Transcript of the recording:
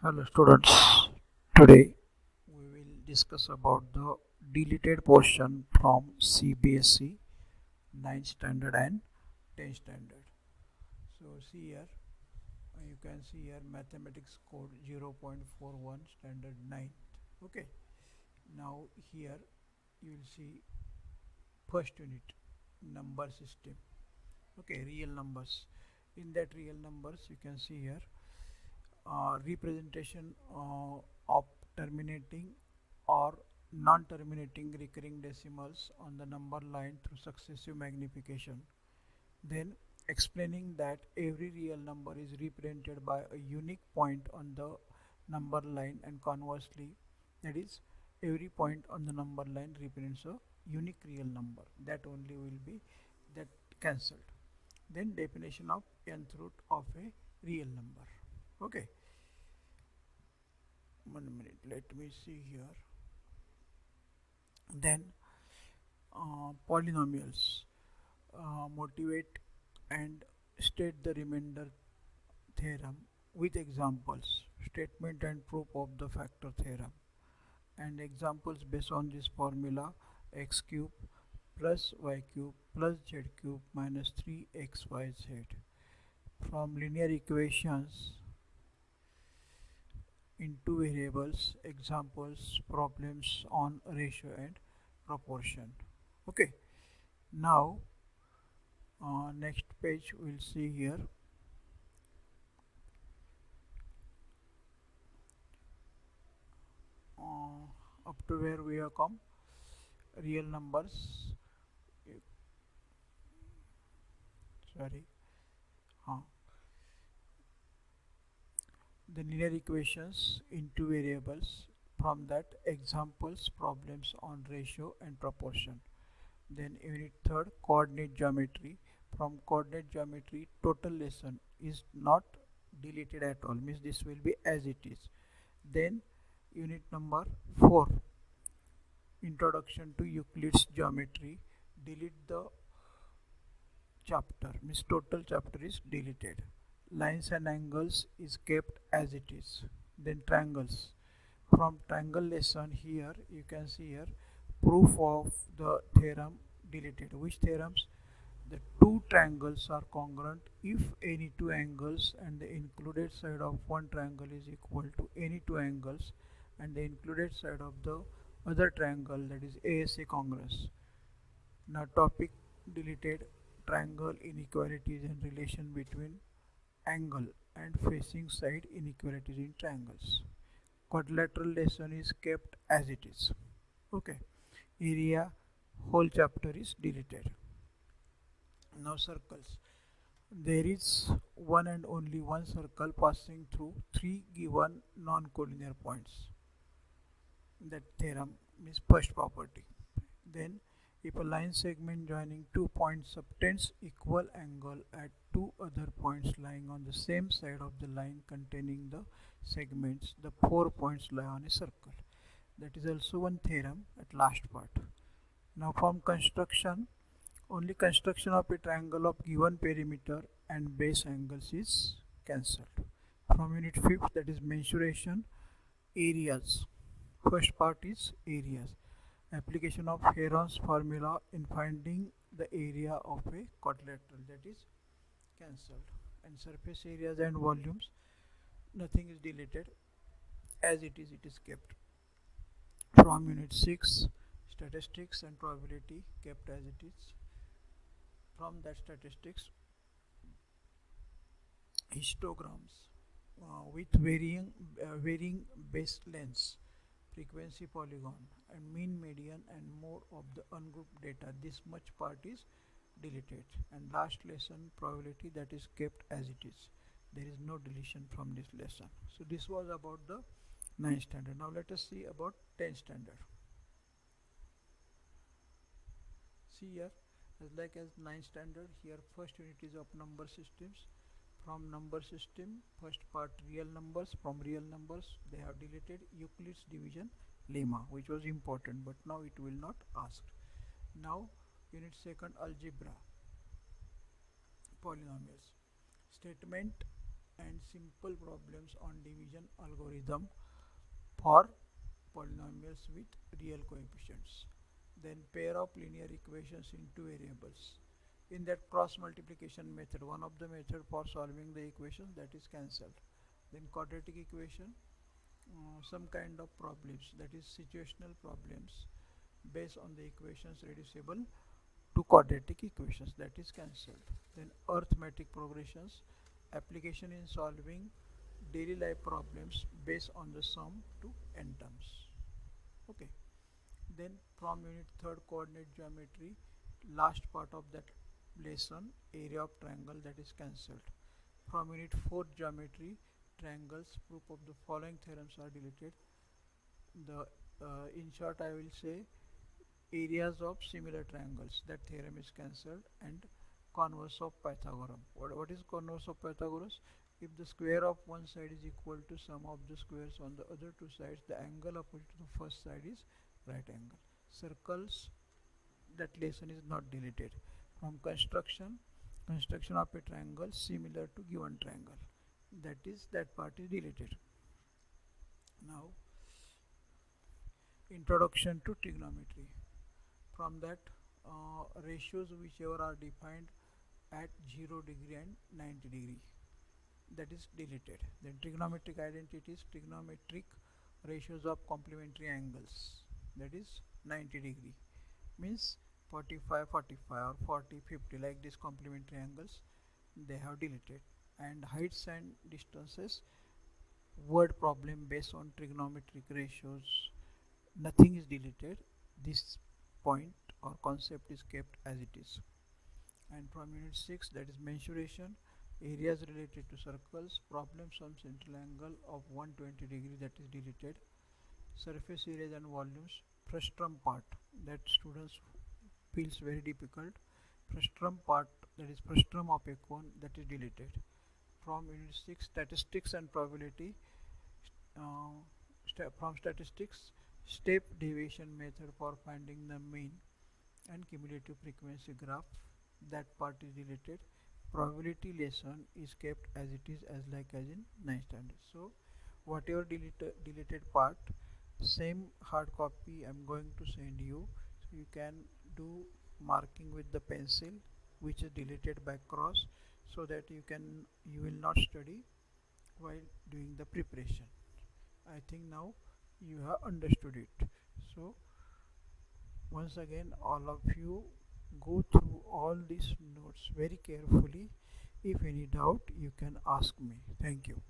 Hello students, today we will discuss about the deleted portion from CBSE 9th standard and 10th standard. So see here, you can see here mathematics code 0.41 standard 9th. Okay, now here you will see first unit number system. Okay, real numbers. In that real numbers you can see here representation of terminating or non-terminating recurring decimals on the number line through successive magnification. Then explaining that every real number is represented by a unique point on the number line, and conversely, that is, every point on the number line represents a unique real number. That only will be that cancelled. Then definition of nth root of a real number. Okay, 1 minute, let me see here. Then polynomials, motivate and state the remainder theorem with examples, statement and proof of the factor theorem, and examples based on this formula: x cube plus y cube plus z cube minus 3xyz. From linear equations in two variables, examples, problems on ratio and proportion. Okay, now next page we'll see here up to where we have come. Real numbers, sorry, uh, the linear equations in two variables. From that, examples, problems on ratio and proportion. Then unit third, coordinate geometry. From coordinate geometry, total lesson is not deleted at all, means this will be as it is. Then unit number 4, introduction to Euclid's geometry. Delete the chapter, means total chapter is deleted. Lines and angles is kept as it is. Then triangles. From triangle lesson, here you can see here proof of the theorem deleted. Which theorems? The two triangles are congruent if any two angles and the included side of one triangle is equal to any two angles and the included side of the other triangle, that is ASA congruous. Now topic deleted: triangle inequalities and relation between angle and facing side inequalities in triangles. Quadrilateral lesson is kept as it is. Okay, area whole chapter is deleted. Now circles. There is one and only one circle passing through three given non-collinear points. That theorem is first property. Then if a line segment joining two points subtends equal angle at two other points lying on the same side of the line containing the segments, the 4 points lie on a circle. That is also one theorem at last part. Now from construction, only construction of a triangle of given perimeter and base angles is cancelled. From unit 5th, that is mensuration, areas. First part is areas. Application of Heron's formula in finding the area of a quadrilateral, that is cancelled. And surface areas and volumes, nothing is deleted, as it is kept. From unit 6, statistics and probability, kept as it is. From that statistics, histograms with varying base lengths, frequency polygon, and mean, median, and more of the ungrouped data. This much part is deleted. And last lesson, probability, that is kept as it is. There is no deletion from this lesson. So this was about the 9th standard. Now let us see about 10th standard. See here, as 9th standard, here first unit is of number systems. From number system, first part real numbers. From real numbers, they have deleted Euclid's division lemma, which was important, but now it will not ask. Now unit second, algebra, polynomials. Statement and simple problems on division algorithm for polynomials with real coefficients. Then pair of linear equations into variables. In that cross multiplication method, one of the method for solving the equation that is cancelled. Then quadratic equation, some kind of problems, that is situational problems based on the equations reducible to quadratic equations, that is cancelled. Then arithmetic progressions, application in solving daily life problems based on the sum to n terms. Okay, then from unit 3rd coordinate geometry, last part of that lesson, area of triangle, that is cancelled. From unit 4th geometry, triangles, proof of the following theorems are deleted. The in short I will say areas of similar triangles, that theorem is cancelled. And converse of Pythagoras. What is converse of Pythagoras? If the square of one side is equal to sum of the squares on the other two sides, the angle opposite to the first side is right angle. Circles, that lesson is not deleted. From construction of a triangle similar to given triangle, that part is deleted. Now introduction to trigonometry. From that, ratios whichever are defined at 0 degree and 90 degree, that is deleted. Then trigonometric identities, trigonometric ratios of complementary angles, that is 90 degree, means 45 45 or 40 50, like this complementary angles, they have deleted. And heights and distances, word problem based on trigonometric ratios, nothing is deleted. This point or concept is kept as it is. And from unit 6, that is mensuration, areas related to circles, problems on central angle of 120 degree, that is deleted. Surface areas and volumes, frustum part, that students feels very difficult. Frustum part, that is frustum of a cone, that is deleted. From unit 6, statistics and probability, uh, from statistics, step deviation method for finding the mean and cumulative frequency graph, that part is deleted. Probability lesson is kept as it is, as like as in 9th standard. So whatever deleted part, same hard copy I am going to send you, so you can do marking with the pencil which is deleted by cross, so that you will not study while doing the preparation. I think now you have understood it. So once again, all of you go through all these notes very carefully. If any doubt, you can ask me. Thank you.